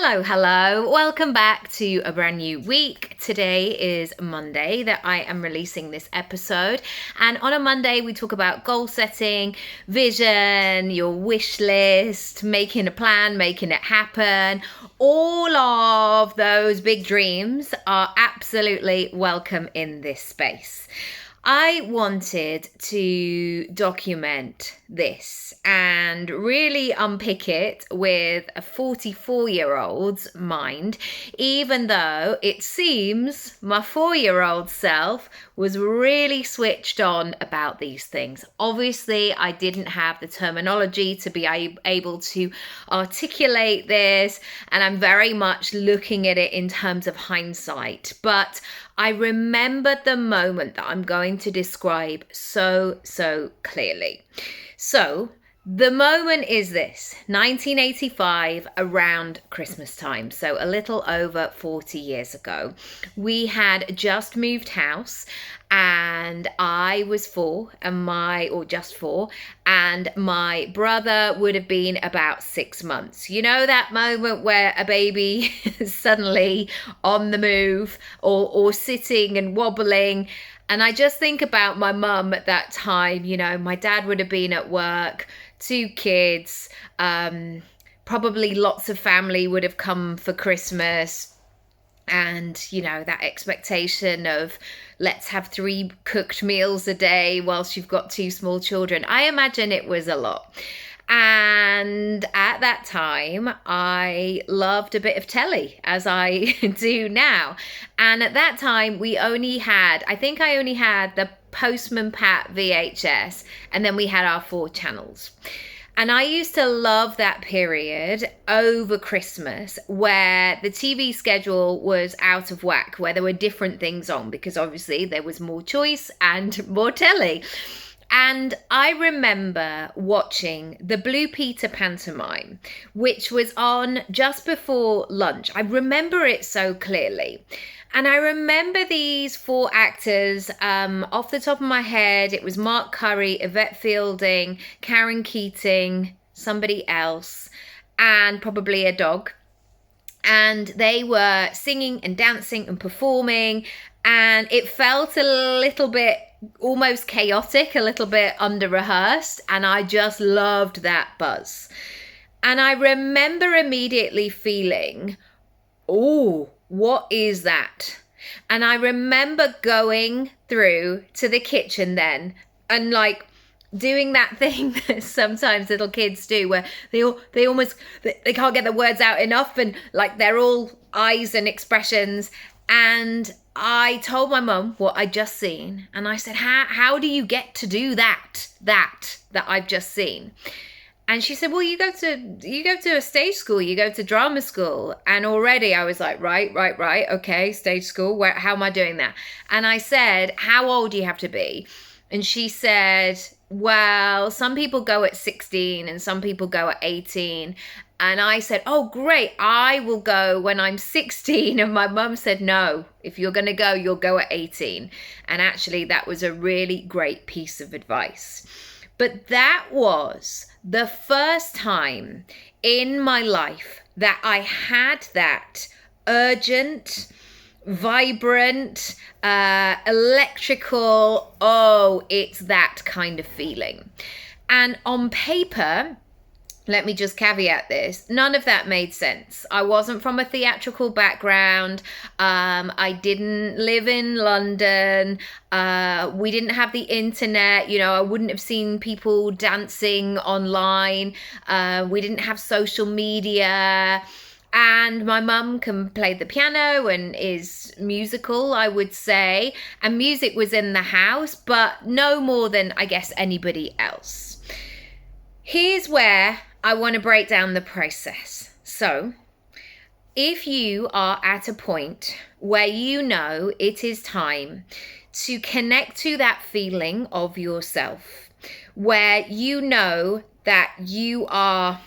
Hello. Welcome back to a brand new week. Today is Monday that I am releasing this episode. And on a Monday, we talk about goal setting, vision, your wish list, making a plan, making it happen. All of those big dreams are absolutely welcome in this space. I wanted to document this and really unpick it with a 44-year-old's mind, even though it seems my 4-year-old self was really switched on about these things. Obviously, I didn't have the terminology to be able to articulate this, and I'm very much looking at it in terms of hindsight. But I remembered the moment that I'm going to describe so clearly. So the moment is this, 1985, around Christmas time, so a little over 40 years ago. We had just moved house and I was just four, and my brother would have been about 6 months. You know that moment where a baby is suddenly on the move or sitting and wobbling. And I just think about my mum at that time. You know, my dad would have been at work, 2 kids, probably lots of family would have come for Christmas. And, you know, that expectation of let's have 3 cooked meals a day whilst you've got 2 small children. I imagine it was a lot. And at that time, I loved a bit of telly, as I do now. And at that time, I only had the Postman Pat VHS, and then we had our 4 channels. And I used to love that period over Christmas where the TV schedule was out of whack, where there were different things on, because obviously there was more choice and more telly. And I remember watching the Blue Peter pantomime, which was on just before lunch. I remember it so clearly. And I remember these 4 actors off the top of my head. It was Mark Curry, Yvette Fielding, Karen Keating, somebody else, and probably a dog. And they were singing and dancing and performing. And it felt a little bit almost chaotic, a little bit under-rehearsed. And I just loved that buzz. And I remember immediately feeling, oh, what is that? And I remember going through to the kitchen then and like doing that thing that sometimes little kids do where they can't get the words out enough, and like they're all eyes and expressions. And I told my mum what I'd just seen, and I said, how do you get to do that I've just seen? And she said, well, you go to a stage school, you go to drama school. And already I was like, right. Okay, stage school. How am I doing that? And I said, how old do you have to be? And she said, well, some people go at 16 and some people go at 18. And I said, oh, great, I will go when I'm 16. And my mum said, no, if you're going to go, you'll go at 18. And actually, that was a really great piece of advice. But that was the first time in my life that I had that urgent, vibrant, electrical, oh, it's that kind of feeling. And on paper, let me just caveat this, none of that made sense. I wasn't from a theatrical background. I didn't live in London. We didn't have the internet. You know, I wouldn't have seen people dancing online. We didn't have social media. And my mum can play the piano and is musical, I would say. And music was in the house, but no more than, I guess, anybody else. Here's where I want to break down the process. So, if you are at a point where you know it is time to connect to that feeling of yourself, where you know that you are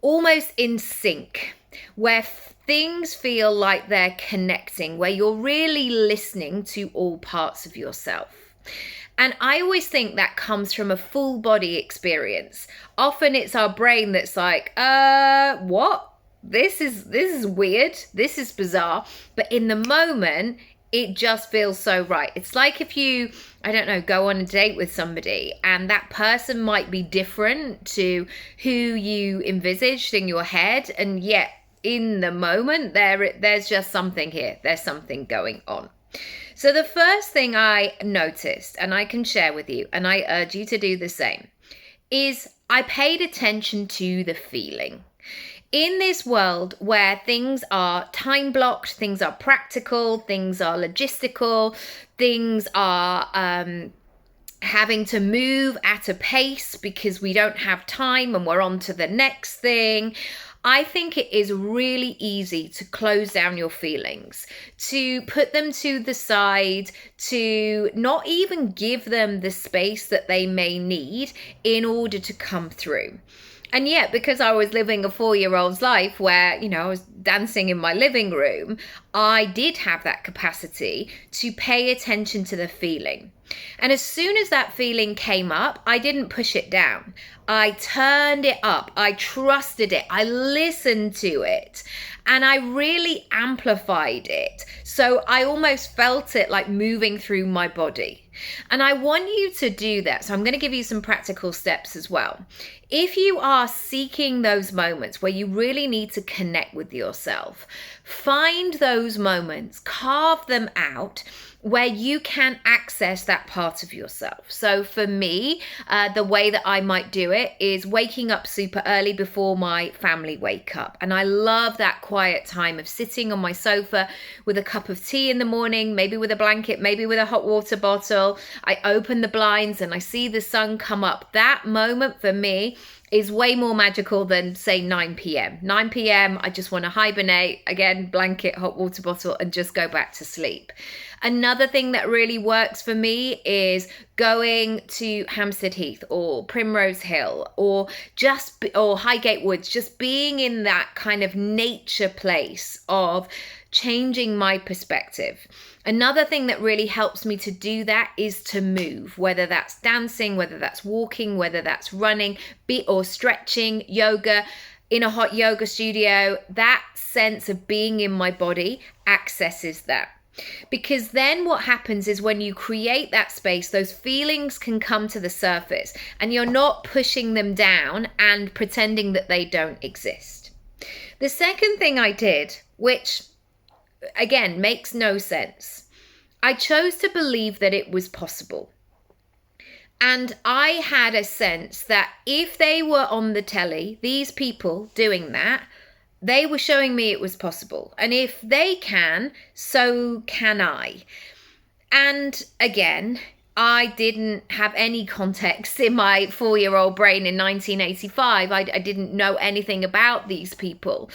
almost in sync, where things feel like they're connecting, where you're really listening to all parts of yourself. And I always think that comes from a full body experience. Often it's our brain that's like, what? this is weird. This is bizarre. But in the moment, it just feels so right. It's like if you, I don't know, go on a date with somebody and that person might be different to who you envisaged in your head, and yet in the moment there's just something here. There's something going on. So the first thing I noticed, and I can share with you, and I urge you to do the same, is I paid attention to the feeling. In this world where things are time blocked, things are practical, things are logistical, things are having to move at a pace because we don't have time and we're on to the next thing, I think it is really easy to close down your feelings, to put them to the side, to not even give them the space that they may need in order to come through. And yet, because I was living a 4-year-old's life where, I was dancing in my living room, I did have that capacity to pay attention to the feeling. And as soon as that feeling came up, I didn't push it down. I turned it up. I trusted it. I listened to it. And I really amplified it. So I almost felt it like moving through my body. And I want you to do that. So I'm going to give you some practical steps as well. If you are seeking those moments where you really need to connect with yourself, find those moments, carve them out where you can access that part of yourself. So for me, the way that I might do it is waking up super early before my family wake up. And I love that quiet time of sitting on my sofa with a cup of tea in the morning, maybe with a blanket, maybe with a hot water bottle. I open the blinds and I see the sun come up. That moment for me is way more magical than, say, 9 p.m. 9 p.m, I just want to hibernate, again, blanket, hot water bottle, and just go back to sleep. Another thing that really works for me is going to Hampstead Heath or Primrose Hill or Highgate Woods, just being in that kind of nature place of changing my perspective. Another thing that really helps me to do that is to move, whether that's dancing, whether that's walking, whether that's running, or stretching, yoga, in a hot yoga studio. That sense of being in my body accesses that. Because then what happens is when you create that space, those feelings can come to the surface and you're not pushing them down and pretending that they don't exist. The second thing I did, which again makes no sense, I chose to believe that it was possible. And I had a sense that if they were on the telly, these people doing that, they were showing me it was possible. And if they can, so can I. And again, I didn't have any context in my 4-year-old brain in 1985. I didn't know anything about these people.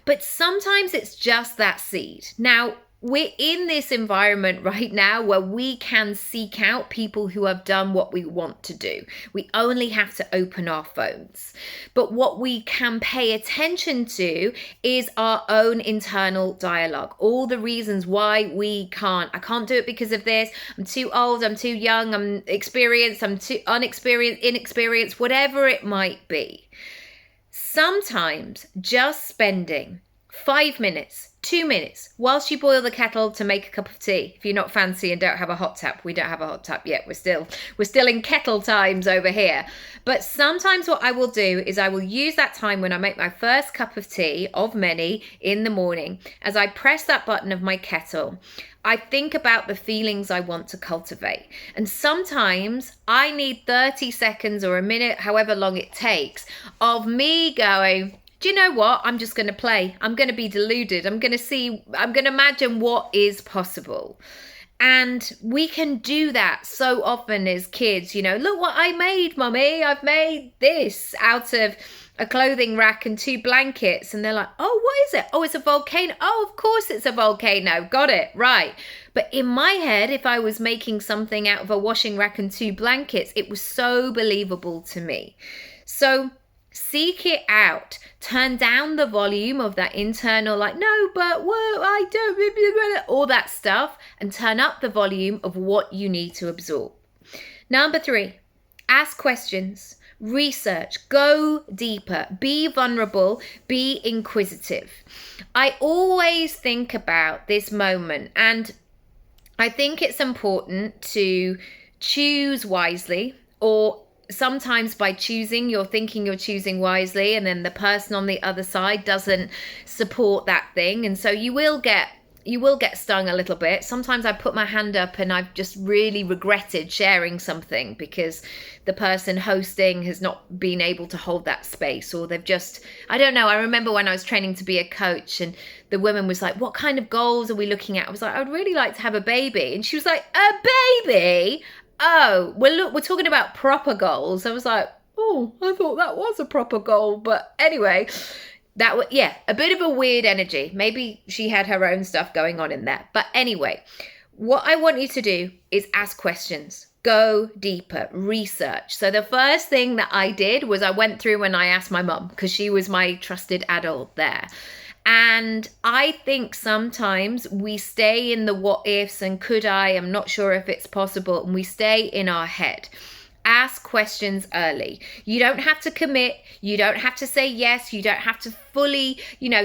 But sometimes it's just that seed. Now, we're in this environment right now where we can seek out people who have done what we want to do. We only have to open our phones. But what we can pay attention to is our own internal dialogue. All the reasons why we can't. I can't do it because of this. I'm too old. I'm too young. I'm experienced. I'm too inexperienced, whatever it might be. Sometimes just spending 5 minutes, 2 minutes, whilst you boil the kettle to make a cup of tea. If you're not fancy and don't have a hot tap, we don't have a hot tap yet. We're still in kettle times over here. But sometimes what I will do is I will use that time when I make my first cup of tea, of many, in the morning. As I press that button of my kettle, I think about the feelings I want to cultivate. And sometimes I need 30 seconds or a minute, however long it takes, of me going, do you know what? I'm just going to play. I'm going to be deluded. I'm going to imagine what is possible. And we can do that so often as kids, look what I made, mummy. I've made this out of a clothing rack and 2 blankets. And they're like, oh, what is it? Oh, it's a volcano. Oh, of course it's a volcano. Got it. Right. But in my head, if I was making something out of a washing rack and 2 blankets, it was so believable to me. So seek it out. Turn down the volume of that internal, no, but what, I don't, all that stuff, and turn up the volume of what you need to absorb. Number 3, ask questions. research, go deeper, be vulnerable, be inquisitive. I always think about this moment, and I think it's important to choose wisely, or sometimes by choosing, you're thinking you're choosing wisely, and then the person on the other side doesn't support that thing. And so you will get stung a little bit. Sometimes I put my hand up and I've just really regretted sharing something because the person hosting has not been able to hold that space, or they've just, I don't know. I remember when I was training to be a coach and the woman was like, what kind of goals are we looking at? I was like, I would really like to have a baby. And she was like, a baby? Oh, well, look, we're talking about proper goals. I was like, oh, I thought that was a proper goal. But anyway, that was, yeah, a bit of a weird energy. Maybe she had her own stuff going on in there. But anyway, what I want you to do is ask questions. Go deeper, research. So the first thing that I did was I went through and I asked my mum, because she was my trusted adult there. And I think sometimes we stay in the what ifs and could I'm not sure if it's possible, and we stay in our head. Ask questions early. You don't have to commit. You don't have to say yes. You don't have to fully,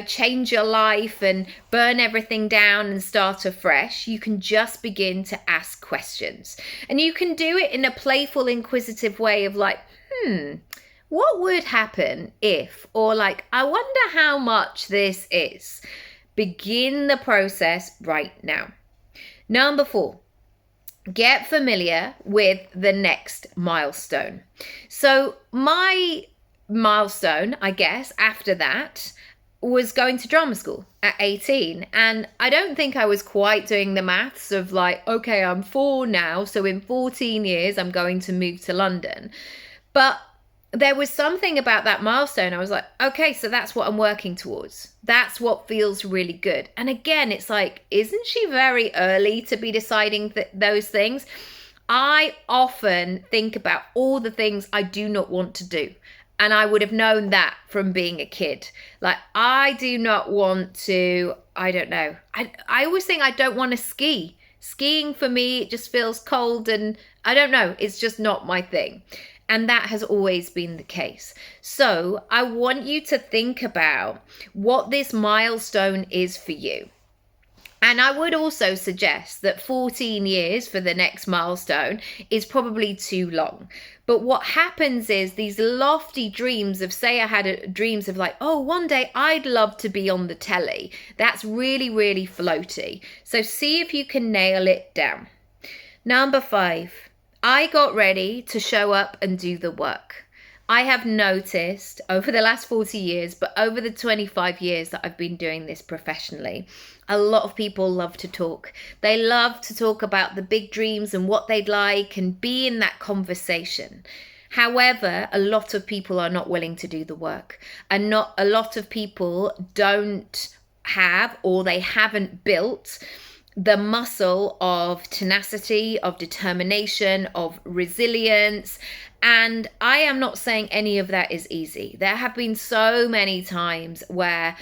change your life and burn everything down and start afresh. You can just begin to ask questions. And you can do it in a playful, inquisitive way of like, what would happen if, or like, I wonder how much this is. Begin the process right now. Number 4. Get familiar with the next milestone. So my milestone, I guess, after that was going to drama school at 18. And I don't think I was quite doing the maths of like, okay, I'm 4 now. So in 14 years, I'm going to move to London. But there was something about that milestone. I was like, okay, so that's what I'm working towards. That's what feels really good. And again, it's like, isn't she very early to be deciding those things? I often think about all the things I do not want to do. And I would have known that from being a kid. Like, I do not want to, I don't know. I always think I don't want to ski. Skiing for me, it just feels cold and I don't know. It's just not my thing. And that has always been the case. So I want you to think about what this milestone is for you. And I would also suggest that 14 years for the next milestone is probably too long. But what happens is these lofty dreams of, say I had dreams of like, oh, one day I'd love to be on the telly. That's really, really floaty. So see if you can nail it down. Number 5. I got ready to show up and do the work. I have noticed over the last 40 years, but over the 25 years that I've been doing this professionally, a lot of people love to talk. They love to talk about the big dreams and what they'd like and be in that conversation. However, a lot of people are not willing to do the work, and not a lot of people don't have, or they haven't built the muscle of tenacity, of determination, of resilience. And I am not saying any of that is easy. There have been so many times where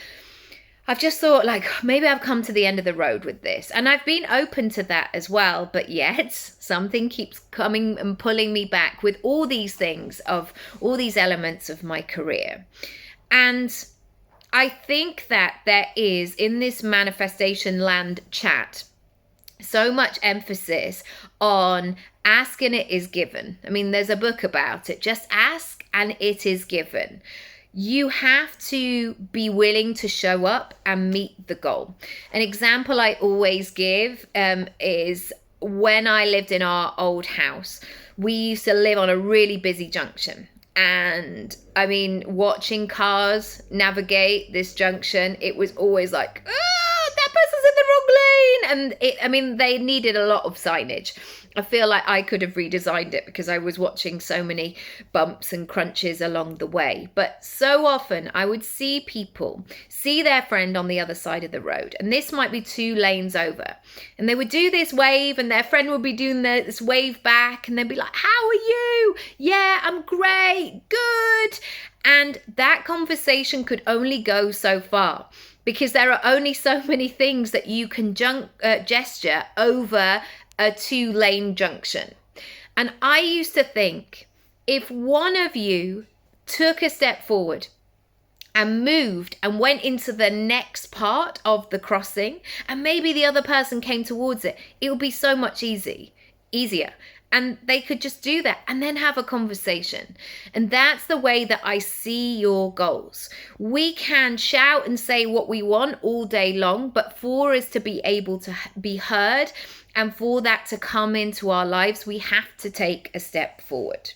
I've just thought like, maybe I've come to the end of the road with this. And I've been open to that as well. But yet something keeps coming and pulling me back with all these things, of all these elements of my career. And I think that there is, in this manifestation land chat, so much emphasis on ask and it is given. I mean, there's a book about it. Just ask and it is given. You have to be willing to show up and meet the goal. An example I always give is when I lived in our old house. We used to live on a really busy junction. And I mean, watching cars navigate this junction, it was always like, that person's in the wrong lane. And they needed a lot of signage. I feel like I could have redesigned it because I was watching so many bumps and crunches along the way. But so often I would see people see their friend on the other side of the road. And this might be 2 lanes over. And they would do this wave and their friend would be doing this wave back. And they'd be like, how are you? Yeah, I'm great. Good. And that conversation could only go so far, because there are only so many things that you can gesture over a 2-lane junction. And I used to think, If one of you took a step forward and moved and went into the next part of the crossing, and maybe the other person came towards it, it would be so much easier. And they could just do that and then have a conversation. And that's the way that I see your goals. We can shout and say what we want all day long, but for us to be able to be heard and for that to come into our lives, we have to take a step forward.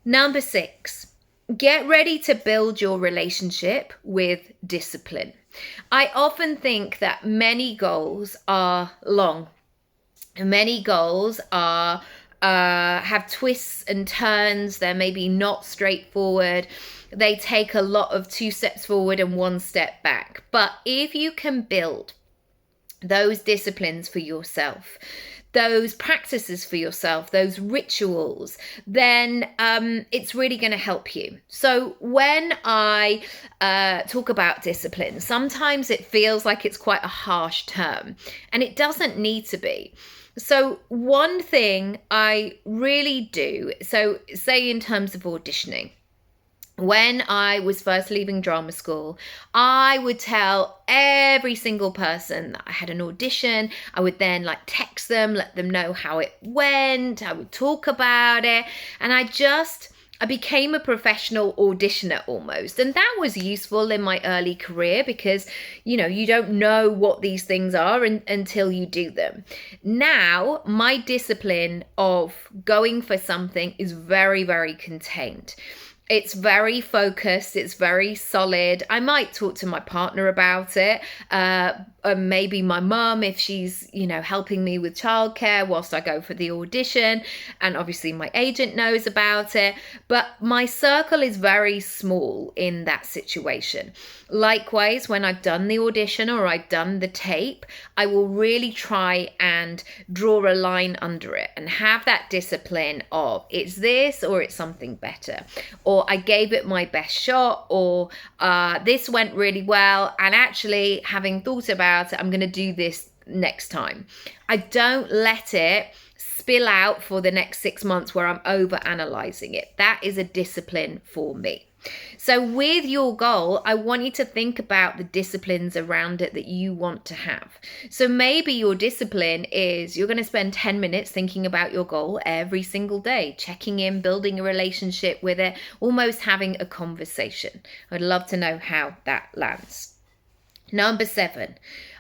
Number 6, get ready to build your relationship with discipline. I often think that many goals are long. Many goals are have twists and turns. They're maybe not straightforward. They take a lot of 2 steps forward and 1 step back. But if you can build those disciplines for yourself, those practices for yourself, those rituals, then it's really going to help you. So when I talk about discipline, sometimes it feels like it's quite a harsh term, and it doesn't need to be. So one thing I really do, so say in terms of auditioning, when I was first leaving drama school, I would tell every single person that I had an audition. I would then text them, let them know how it went. I would talk about it. And I became a professional auditioner almost. And that was useful in my early career because, you don't know what these things are until you do them. Now, my discipline of going for something is very, very contained. It's very focused. It's very solid. I might talk to my partner about it. Maybe my mum, if she's, helping me with childcare whilst I go for the audition. And obviously my agent knows about it. But my circle is very small in that situation. Likewise, when I've done the audition or I've done the tape, I will really try and draw a line under it and have that discipline of it's this or it's something better. Or I gave it my best shot, or this went really well. And actually, having thought about it, I'm going to do this next time. I don't let it spill out for the next 6 months where I'm over analyzing it. That is a discipline for me. So with your goal, I want you to think about the disciplines around it that you want to have. So maybe your discipline is you're going to spend 10 minutes thinking about your goal every single day, checking in, building a relationship with it, almost having a conversation. I'd love to know how that lands. Number 7,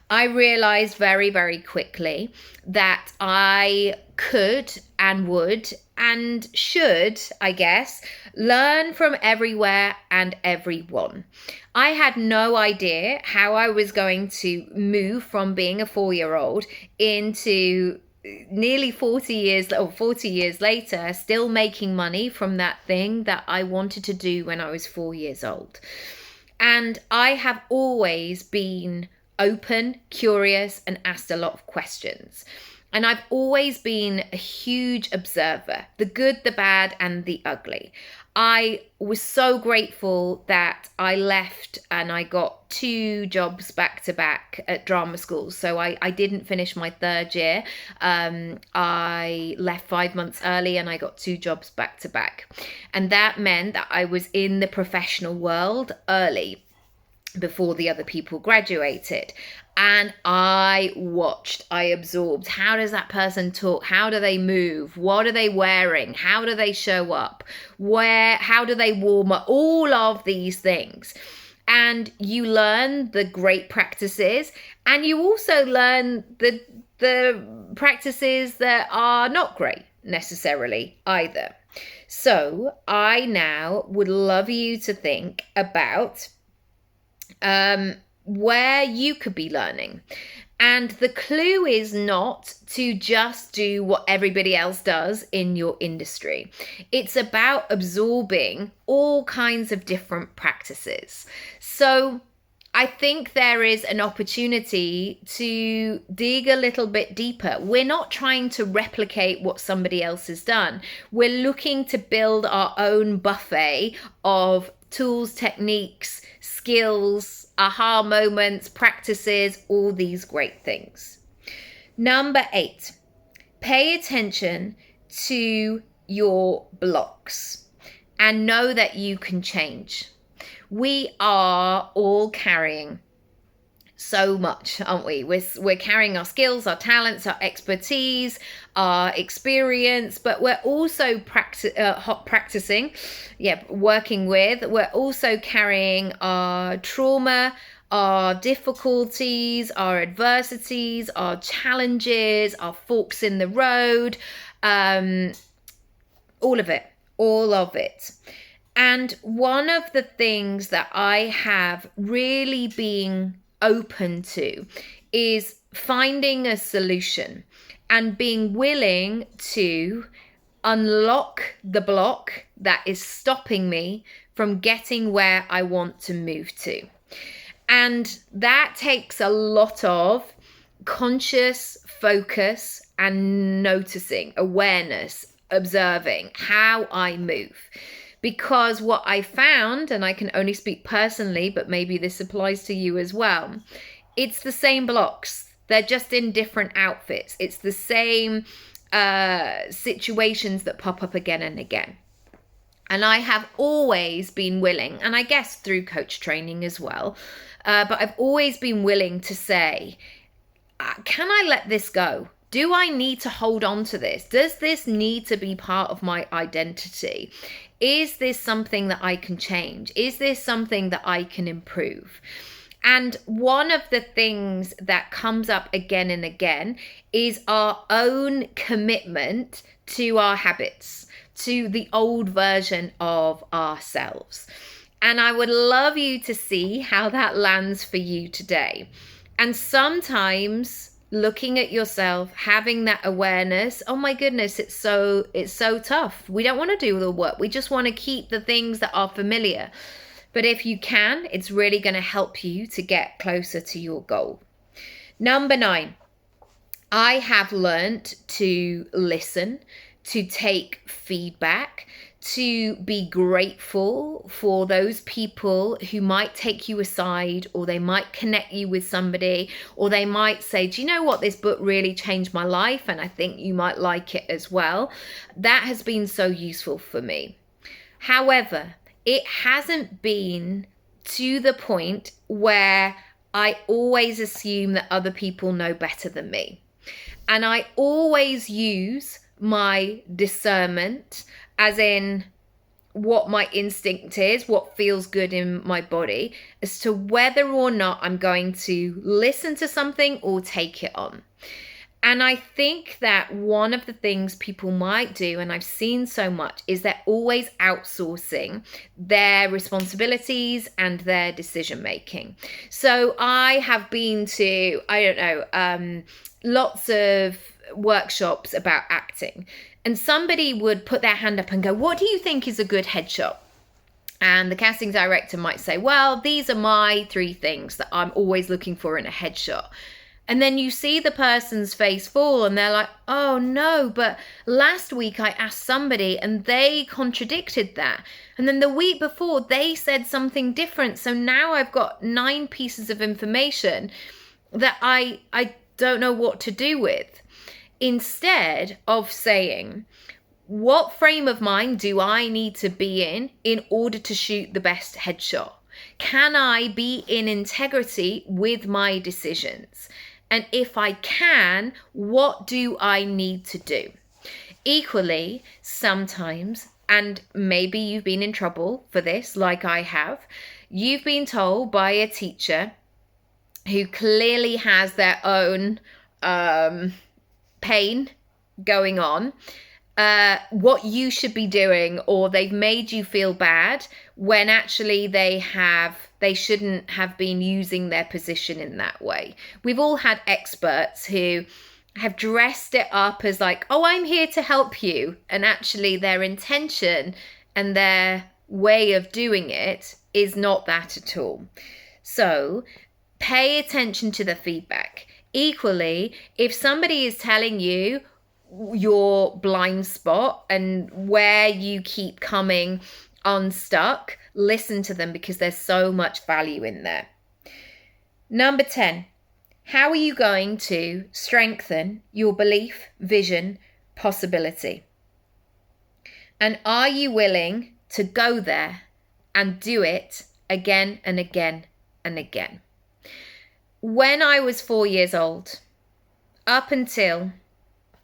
I realized very, very quickly that I could and would and should, I guess, learn from everywhere and everyone. I had no idea how I was going to move from being a 4-year-old into nearly 40 years later, still making money from that thing that I wanted to do when I was 4 years old. And I have always been open, curious, and asked a lot of questions. And I've always been a huge observer, the good, the bad, and the ugly. I was so grateful that I left and I got 2 jobs back to back at drama school. So I didn't finish my 3rd year. I left 5 months early and I got 2 jobs back to back. And that meant that I was in the professional world early before the other people graduated. And I watched, I absorbed. How does that person talk? How do they move? What are they wearing? How do they show up? How do they warm up? All of these things. And you learn the great practices, and you also learn the practices that are not great necessarily either. So I now would love you to think about where you could be learning. And the clue is not to just do what everybody else does in your industry. It's about absorbing all kinds of different practices. So I think there is an opportunity to dig a little bit deeper. We're not trying to replicate what somebody else has done. We're looking to build our own buffet of tools, techniques, skills, aha moments, practices, all these great things. Number 8, pay attention to your blocks and know that you can change. We are all carrying so much, aren't we? We're carrying our skills, our talents, our expertise, our experience, but we're also practicing, working with. We're also carrying our trauma, our difficulties, our adversities, our challenges, our forks in the road, all of it. And one of the things that I have really been open to is finding a solution and being willing to unlock the block that is stopping me from getting where I want to move to. And that takes a lot of conscious focus and noticing, awareness, observing how I move. Because what I found, and I can only speak personally, but maybe this applies to you as well, it's the same blocks. They're just in different outfits. It's the same situations that pop up again and again. And I have always been willing, and I guess through coach training as well, but I've always been willing to say, can I let this go? Do I need to hold on to this? Does this need to be part of my identity? Is this something that I can change? Is this something that I can improve? And one of the things that comes up again and again is our own commitment to our habits, to the old version of ourselves. And I would love you to see how that lands for you today. And sometimes looking at yourself, having that awareness, oh my goodness, it's so tough. We don't want to do the work. We just want to keep the things that are familiar. But if you can, it's really going to help you to get closer to your goal. Number 9, I have learned to listen, to take feedback, to be grateful for those people who might take you aside, or they might connect you with somebody, or they might say, do you know what, this book really changed my life and I think you might like it as well. That has been so useful for me. However, it hasn't been to the point where I always assume that other people know better than me. And I always use my discernment, as in what my instinct is, what feels good in my body, as to whether or not I'm going to listen to something or take it on. And I think that one of the things people might do, and I've seen so much, is they're always outsourcing their responsibilities and their decision making. So I have been to, lots of workshops about acting. And somebody would put their hand up and go, what do you think is a good headshot? And the casting director might say, well, these are my 3 things that I'm always looking for in a headshot. And then you see the person's face fall and they're like, oh no, but last week I asked somebody and they contradicted that. And then the week before they said something different. So now I've got 9 pieces of information that I don't know what to do with. Instead of saying, what frame of mind do I need to be in order to shoot the best headshot? Can I be in integrity with my decisions? And if I can, what do I need to do? Equally, sometimes, and maybe you've been in trouble for this, like I have, you've been told by a teacher who clearly has their own pain going on, what you should be doing, or they've made you feel bad when actually they shouldn't have been using their position in that way. We've all had experts who have dressed it up as like, oh, I'm here to help you. And actually their intention and their way of doing it is not that at all. So pay attention to the feedback. Equally, if somebody is telling you your blind spot and where you keep coming unstuck, listen to them, because there's so much value in there. Number 10, how are you going to strengthen your belief, vision, possibility? And are you willing to go there and do it again and again and again? When I was 4 years old, up until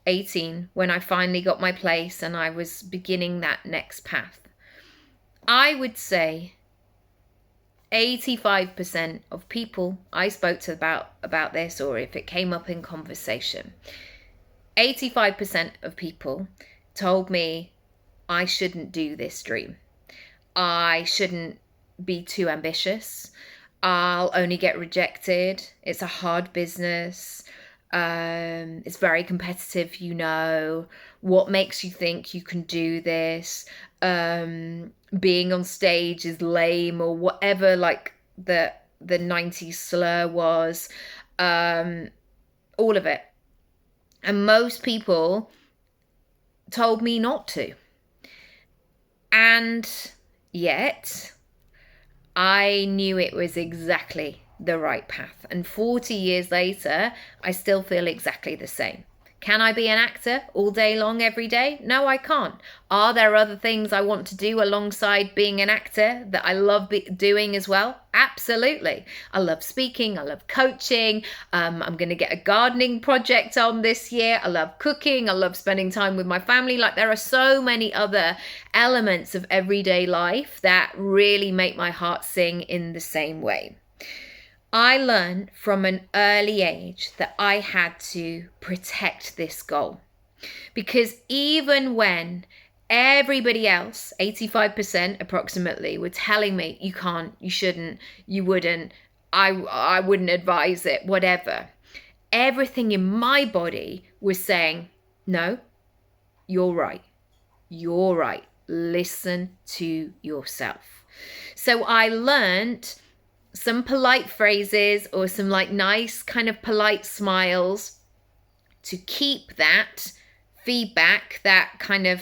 18, when I finally got my place and I was beginning that next path, I would say 85% of people I spoke to about this, or if it came up in conversation, 85% of people told me I shouldn't do this dream. I shouldn't be too ambitious. I'll only get rejected. It's a hard business. It's very competitive, you know. What makes you think you can do this? Being on stage is lame, or whatever, like the 90s slur was. All of it. And most people told me not to. And yet, I knew it was exactly the right path. And 40 years later, I still feel exactly the same. Can I be an actor all day long, every day? No, I can't. Are there other things I want to do alongside being an actor that I love doing as well? Absolutely. I love speaking. I love coaching. I'm going to get a gardening project on this year. I love cooking. I love spending time with my family. Like, there are so many other elements of everyday life that really make my heart sing in the same way. I learned from an early age that I had to protect this goal, because even when everybody else, 85% approximately, were telling me, you can't, you shouldn't, you wouldn't, I wouldn't advise it, whatever, everything in my body was saying, no, you're right. You're right. Listen to yourself. So I learned some polite phrases, or some like nice kind of polite smiles, to keep that feedback, that kind of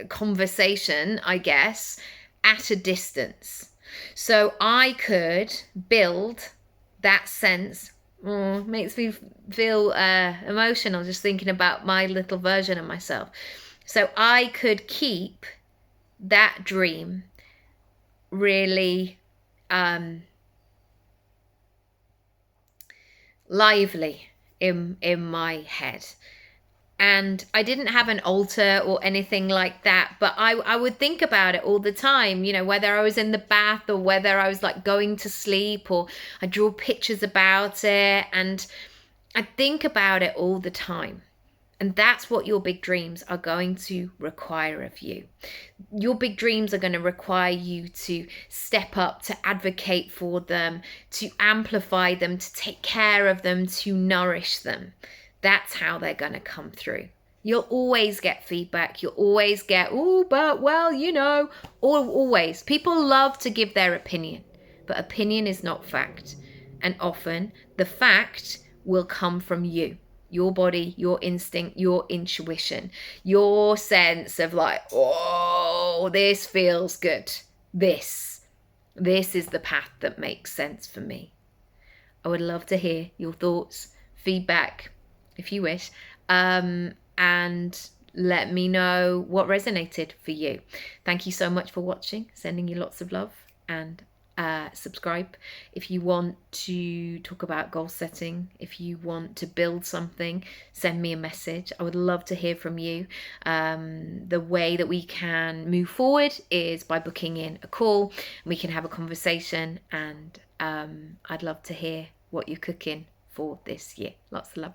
conversation, I guess, at a distance. So I could build that sense. Makes me feel emotional just thinking about my little version of myself. So I could keep that dream really lively in my head. And I didn't have an altar or anything like that, but I would think about it all the time, you know, whether I was in the bath or whether I was like going to sleep, or I draw pictures about it, and I think about it all the time. And that's what your big dreams are going to require of you. Your big dreams are going to require you to step up, to advocate for them, to amplify them, to take care of them, to nourish them. That's how they're going to come through. You'll always get feedback. You'll always get, oh, but well, you know, always. People love to give their opinion, but opinion is not fact. And often the fact will come from you. Your body, your instinct, your intuition, your sense of like, oh, this feels good. This is the path that makes sense for me. I would love to hear your thoughts, feedback, if you wish, and let me know what resonated for you. Thank you so much for watching. Sending you lots of love, and subscribe if you want to talk about goal setting. If you want to build something, send me a message. I would love to hear from you. The way that we can move forward is by booking in a call. We can have a conversation, and I'd love to hear what you're cooking for this year. Lots of love.